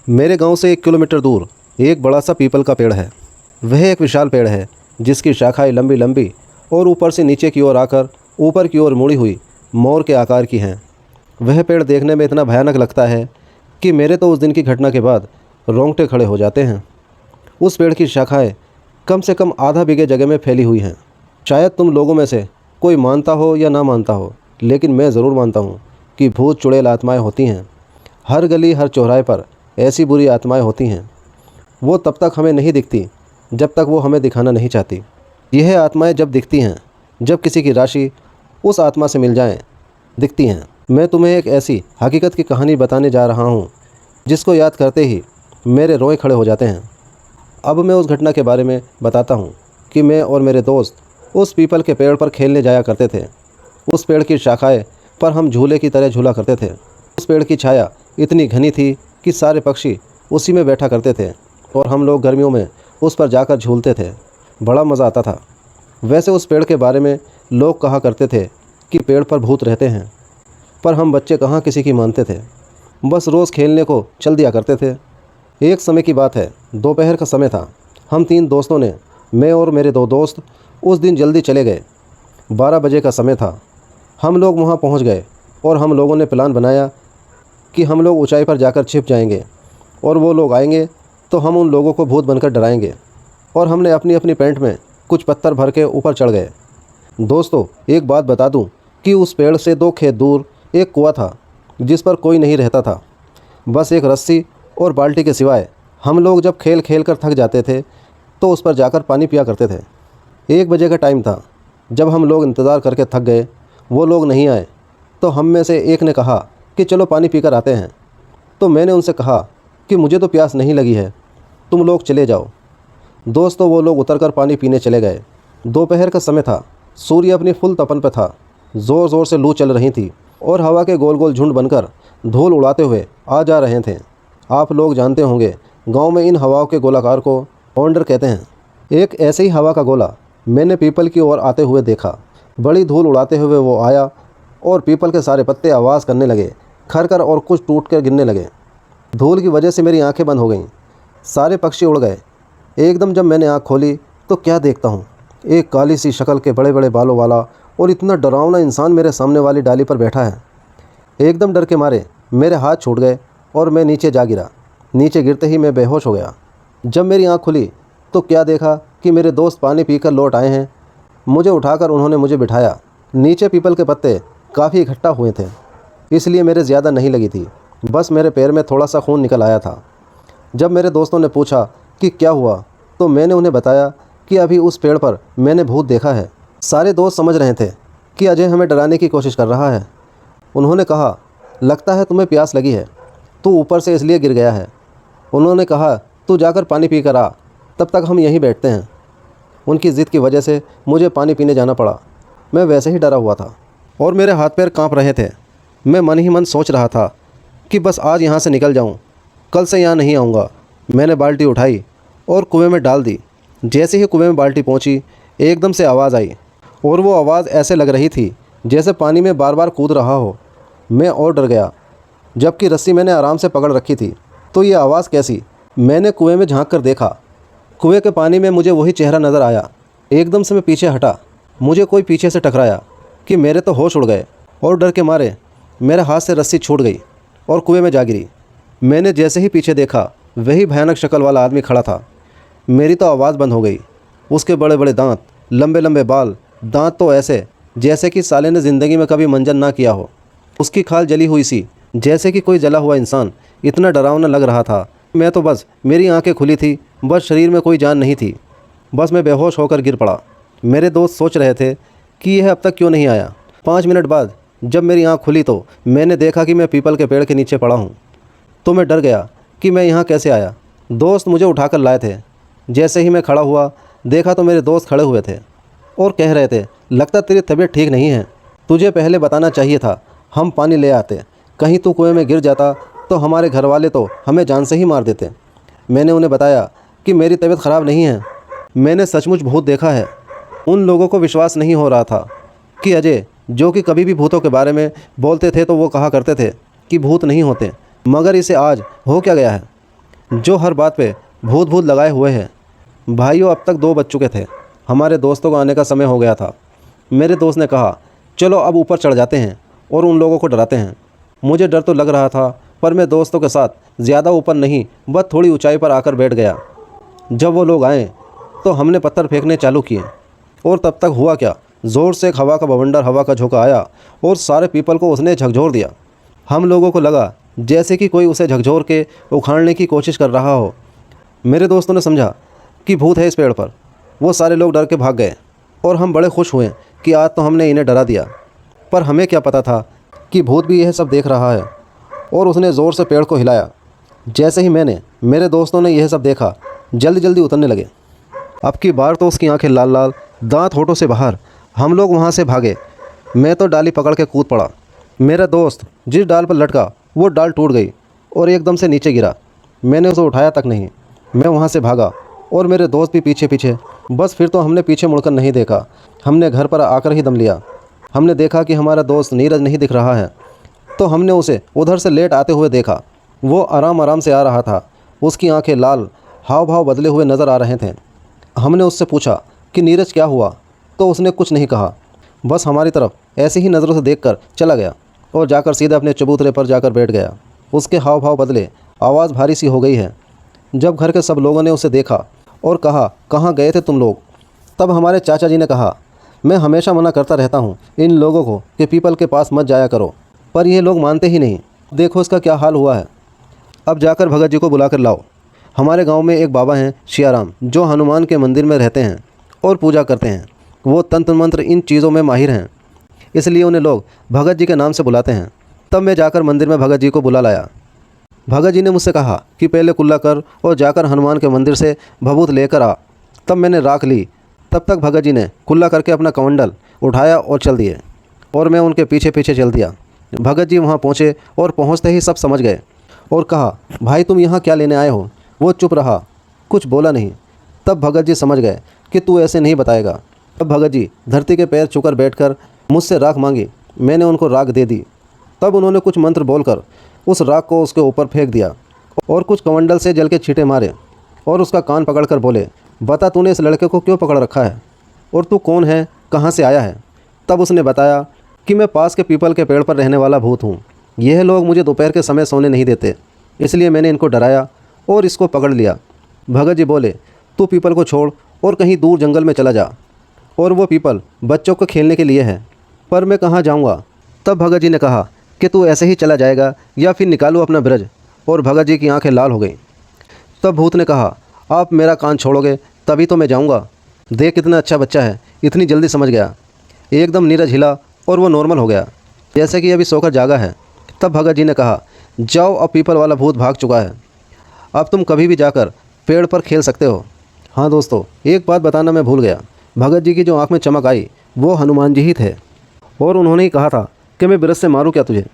मेरे गांव से 1 किलोमीटर दूर एक बड़ा सा पीपल का पेड़ है। वह एक विशाल पेड़ है जिसकी शाखाएं लंबी लंबी और ऊपर से नीचे की ओर आकर ऊपर की ओर मुड़ी हुई मोर के आकार की हैं। वह पेड़ देखने में इतना भयानक लगता है कि मेरे तो उस दिन की घटना के बाद रोंगटे खड़े हो जाते हैं। उस पेड़ की शाखाएं कम से कम आधा बीघे जगह में फैली हुई हैं। शायद तुम लोगों में से कोई मानता हो या ना मानता हो, लेकिन मैं ज़रूर मानता हूँ कि भूत चुड़ैल आत्माएं होती हैं। हर गली हर चौराहे पर ऐसी बुरी आत्माएं होती हैं। वो तब तक हमें नहीं दिखती जब तक वो हमें दिखाना नहीं चाहती। यह आत्माएं जब दिखती हैं, जब किसी की राशि उस आत्मा से मिल जाए दिखती हैं। मैं तुम्हें एक ऐसी हकीकत की कहानी बताने जा रहा हूँ जिसको याद करते ही मेरे रोए खड़े हो जाते हैं। अब मैं उस घटना के बारे में बताता हूँ कि मैं और मेरे दोस्त उस पीपल के पेड़ पर खेलने जाया करते थे। उस पेड़ की शाखाएं पर हम झूले की तरह झूला करते थे। उस पेड़ की छाया इतनी घनी थी कि सारे पक्षी उसी में बैठा करते थे और हम लोग गर्मियों में उस पर जाकर झूलते थे। बड़ा मज़ा आता था। वैसे उस पेड़ के बारे में लोग कहा करते थे कि पेड़ पर भूत रहते हैं, पर हम बच्चे कहाँ किसी की मानते थे। बस रोज़ खेलने को चल दिया करते थे। एक समय की बात है, दोपहर का समय था। हम 3 दोस्तों ने, मैं और मेरे 2 दोस्त, उस दिन जल्दी चले गए। 12 बजे का समय था। हम लोग वहाँ पहुँच गए और हम लोगों ने प्लान बनाया कि हम लोग ऊंचाई पर जाकर छिप जाएंगे और वो लोग आएंगे तो हम उन लोगों को भूत बनकर डराएंगे। और हमने अपनी अपनी पैंट में कुछ पत्थर भर के ऊपर चढ़ गए। दोस्तों, एक बात बता दूं कि उस पेड़ से 2 खेत दूर एक कुआं था जिस पर कोई नहीं रहता था। बस एक रस्सी और बाल्टी के सिवाय हम लोग जब खेल खेल कर थक जाते थे तो उस पर जाकर पानी पिया करते थे। 1 बजे का टाइम था। जब हम लोग इंतज़ार करके थक गए, वो लोग नहीं आए, तो हम में से एक ने कहा कि चलो पानी पीकर आते हैं। तो मैंने उनसे कहा कि मुझे तो प्यास नहीं लगी है, तुम लोग चले जाओ। दोस्तों, वो लोग उतरकर पानी पीने चले गए। दोपहर का समय था। सूर्य अपनी फुल तपन पर था। ज़ोर ज़ोर से लू चल रही थी और हवा के गोल गोल झुंड बनकर धूल उड़ाते हुए आ जा रहे थे। आप लोग जानते होंगे, गांव में इन हवाओं के गोलाकार को पौंडर कहते हैं। एक ऐसे ही हवा का गोला मैंने पीपल की ओर आते हुए देखा। बड़ी धूल उड़ाते हुए वो आया और पीपल के सारे पत्ते आवाज़ करने लगे, खरखर, और कुछ टूट कर गिरने लगे। धूल की वजह से मेरी आंखें बंद हो गईं। सारे पक्षी उड़ गए। एकदम जब मैंने आँख खोली तो क्या देखता हूँ, एक काली सी शक्ल के बड़े बड़े बालों वाला और इतना डरावना इंसान मेरे सामने वाली डाली पर बैठा है। एकदम डर के मारे मेरे हाथ छूट गए और मैं नीचे जा गिरा। नीचे गिरते ही मैं बेहोश हो गया। जब मेरी आँख खुली तो क्या देखा कि मेरे दोस्त पानी पीकर लौट आए हैं। मुझे उठाकर उन्होंने मुझे बिठाया। नीचे पीपल के पत्ते काफ़ी इकट्ठा हुए थे, इसलिए मेरे ज़्यादा नहीं लगी थी। बस मेरे पैर में थोड़ा सा खून निकल आया था। जब मेरे दोस्तों ने पूछा कि क्या हुआ, तो मैंने उन्हें बताया कि अभी उस पेड़ पर मैंने भूत देखा है। सारे दोस्त समझ रहे थे कि अजय हमें डराने की कोशिश कर रहा है। उन्होंने कहा, लगता है तुम्हें प्यास लगी है, तू ऊपर से इसलिए गिर गया है। उन्होंने कहा, तू जाकर पानी पी कर आ, तब तक हम यहीं बैठते हैं। उनकी ज़िद की वजह से मुझे पानी पीने जाना पड़ा। मैं वैसे ही डरा हुआ था और मेरे हाथ पैर कांप रहे थे। मैं मन ही मन सोच रहा था कि बस आज यहाँ से निकल जाऊँ, कल से यहाँ नहीं आऊँगा। मैंने बाल्टी उठाई और कुएं में डाल दी। जैसे ही कुएं में बाल्टी पहुँची, एकदम से आवाज़ आई और वो आवाज़ ऐसे लग रही थी जैसे पानी में बार बार कूद रहा हो। मैं और डर गया। जबकि रस्सी मैंने आराम से पकड़ रखी थी, तो ये आवाज़ कैसी? मैंने कुएं में झांक कर देखा। कुएं के पानी में मुझे वही चेहरा नज़र आया। एकदम से मैं पीछे हटा। मुझे कोई पीछे से टकराया कि मेरे तो होश उड़ गए और डर के मारे मेरे हाथ से रस्सी छूट गई और कुएं में जा गिरी। मैंने जैसे ही पीछे देखा, वही भयानक शक्ल वाला आदमी खड़ा था। मेरी तो आवाज़ बंद हो गई। उसके बड़े बड़े दांत, लंबे लंबे बाल, दांत तो ऐसे जैसे कि साले ने ज़िंदगी में कभी मंजन ना किया हो। उसकी खाल जली हुई सी, जैसे कि कोई जला हुआ इंसान। इतना डरावना लग रहा था। मैं तो बस, मेरी आंखें खुली थी, बस शरीर में कोई जान नहीं थी। बस मैं बेहोश होकर गिर पड़ा। मेरे दोस्त सोच रहे थे कि यह अब तक क्यों नहीं आया। 5 मिनट बाद जब मेरी आंख खुली तो मैंने देखा कि मैं पीपल के पेड़ के नीचे पड़ा हूँ। तो मैं डर गया कि मैं यहाँ कैसे आया। दोस्त मुझे उठाकर लाए थे। जैसे ही मैं खड़ा हुआ, देखा तो मेरे दोस्त खड़े हुए थे और कह रहे थे, लगता तेरी तबीयत ठीक नहीं है, तुझे पहले बताना चाहिए था, हम पानी ले आते। कहीं तू कुएं में गिर जाता तो हमारे घर वाले तो हमें जान से ही मार देते। मैंने उन्हें बताया कि मेरी तबीयत ख़राब नहीं है, मैंने सचमुच भूत देखा है। उन लोगों को विश्वास नहीं हो रहा था कि अजय, जो कि कभी भी भूतों के बारे में बोलते थे तो वो कहा करते थे कि भूत नहीं होते, मगर इसे आज हो क्या गया है। जो हर बात पे भूत भूत लगाए हुए हैं। भाइयों, अब तक 2 बज चुके थे। हमारे दोस्तों को आने का समय हो गया था। मेरे दोस्त ने कहा, चलो अब ऊपर चढ़ जाते हैं और उन लोगों को डराते हैं। मुझे डर तो लग रहा था, पर मैं दोस्तों के साथ ज़्यादा ऊपर नहीं, बस थोड़ी ऊंचाई पर आकर बैठ गया। जब वो लोग आए तो हमने पत्थर फेंकने चालू किए, और तब तक हुआ क्या, ज़ोर से एक हवा का बवंडर, हवा का झोंका आया और सारे पीपल को उसने झकझोर दिया। हम लोगों को लगा जैसे कि कोई उसे झकझोर के उखाड़ने की कोशिश कर रहा हो। मेरे दोस्तों ने समझा कि भूत है इस पेड़ पर। वो सारे लोग डर के भाग गए और हम बड़े खुश हुए कि आज तो हमने इन्हें डरा दिया। पर हमें क्या पता था कि भूत भी यह सब देख रहा है, और उसने ज़ोर से पेड़ को हिलाया। जैसे ही मेरे दोस्तों ने यह सब देखा, जल्दी जल्दी उतरने लगे। अब की बार तो उसकी आंखें लाल लाल, दांत होठों से बाहर। हम लोग वहाँ से भागे। मैं तो डाली पकड़ के कूद पड़ा। मेरा दोस्त जिस डाल पर लटका वो डाल टूट गई और एकदम से नीचे गिरा। मैंने उसे उठाया तक नहीं। मैं वहाँ से भागा और मेरे दोस्त भी पीछे पीछे। बस फिर तो हमने पीछे मुड़कर नहीं देखा। हमने घर पर आकर ही दम लिया। हमने देखा कि हमारा दोस्त नीरज नहीं दिख रहा है, तो हमने उसे उधर से लेट आते हुए देखा। वो आराम आराम से आ रहा था। उसकी आंखें लाल, हाव भाव बदले हुए नज़र आ रहे थे। हमने उससे पूछा कि नीरज क्या हुआ, तो उसने कुछ नहीं कहा। बस हमारी तरफ ऐसे ही नज़रों से देखकर चला गया और जाकर सीधे अपने चबूतरे पर जाकर बैठ गया। उसके हाव भाव बदले, आवाज़ भारी सी हो गई है। जब घर के सब लोगों ने उसे देखा और कहा, कहाँ गए थे तुम लोग, तब हमारे चाचा जी ने कहा, मैं हमेशा मना करता रहता हूँ इन लोगों को कि पीपल के पास मत जाया करो, पर ये लोग मानते ही नहीं। देखो इसका क्या हाल हुआ है। अब जाकर भगत जी को बुला कर लाओ। हमारे गांव में एक बाबा हैं, सियाराम, जो हनुमान के मंदिर में रहते हैं और पूजा करते हैं। वो तंत्र मंत्र इन चीज़ों में माहिर हैं, इसलिए उन्हें लोग भगत जी के नाम से बुलाते हैं। तब मैं जाकर मंदिर में भगत जी को बुला लाया। भगत जी ने मुझसे कहा कि पहले कुल्ला कर और जाकर हनुमान के मंदिर से भभूत लेकर आ। तब मैंने राख ली। तब तक भगत जी ने कुल्ला करके अपना कमंडल उठाया और चल दिए, और मैं उनके पीछे पीछे चल दिया। भगत जी वहाँ पहुँचे और पहुँचते ही सब समझ गए और कहा, भाई तुम यहाँ क्या लेने आए हो। वो चुप रहा, कुछ बोला नहीं। तब भगत जी समझ गए कि तू ऐसे नहीं बताएगा। तब भगत जी धरती के पैर छूकर बैठकर मुझसे राख मांगी। मैंने उनको राख दे दी। तब उन्होंने कुछ मंत्र बोलकर उस राख को उसके ऊपर फेंक दिया और कुछ कमंडल से जल के छींटे मारे और उसका कान पकड़कर बोले, बता तूने इस लड़के को क्यों पकड़ रखा है और तू कौन है, कहाँ से आया है। तब उसने बताया कि मैं पास के पीपल के पेड़ पर रहने वाला भूत हूँ। यह लोग मुझे दोपहर के समय सोने नहीं देते, इसलिए मैंने इनको डराया और इसको पकड़ लिया। भगत जी बोले, तू पीपल को छोड़ और कहीं दूर जंगल में चला जा, और वो पीपल बच्चों को खेलने के लिए है। पर मैं कहाँ जाऊँगा। तब भगत जी ने कहा कि तू ऐसे ही चला जाएगा या फिर निकालो अपना ब्रज। और भगत जी की आंखें लाल हो गई। तब भूत ने कहा, आप मेरा कान छोड़ोगे तभी तो मैं जाऊँगा। देख कितना अच्छा बच्चा है, इतनी जल्दी समझ गया। एकदम नीरज हिला और वो नॉर्मल हो गया, जैसे कि अभी सोकर जागा है। तब भगत जी ने कहा, जाओ, अब पीपल वाला भूत भाग चुका है। अब तुम कभी भी जाकर पेड़ पर खेल सकते हो। हाँ दोस्तों, एक बात बताना मैं भूल गया। भगत जी की जो आंख में चमक आई वो हनुमान जी ही थे, और उन्होंने ही कहा था कि मैं ब्रज से मारूं क्या तुझे।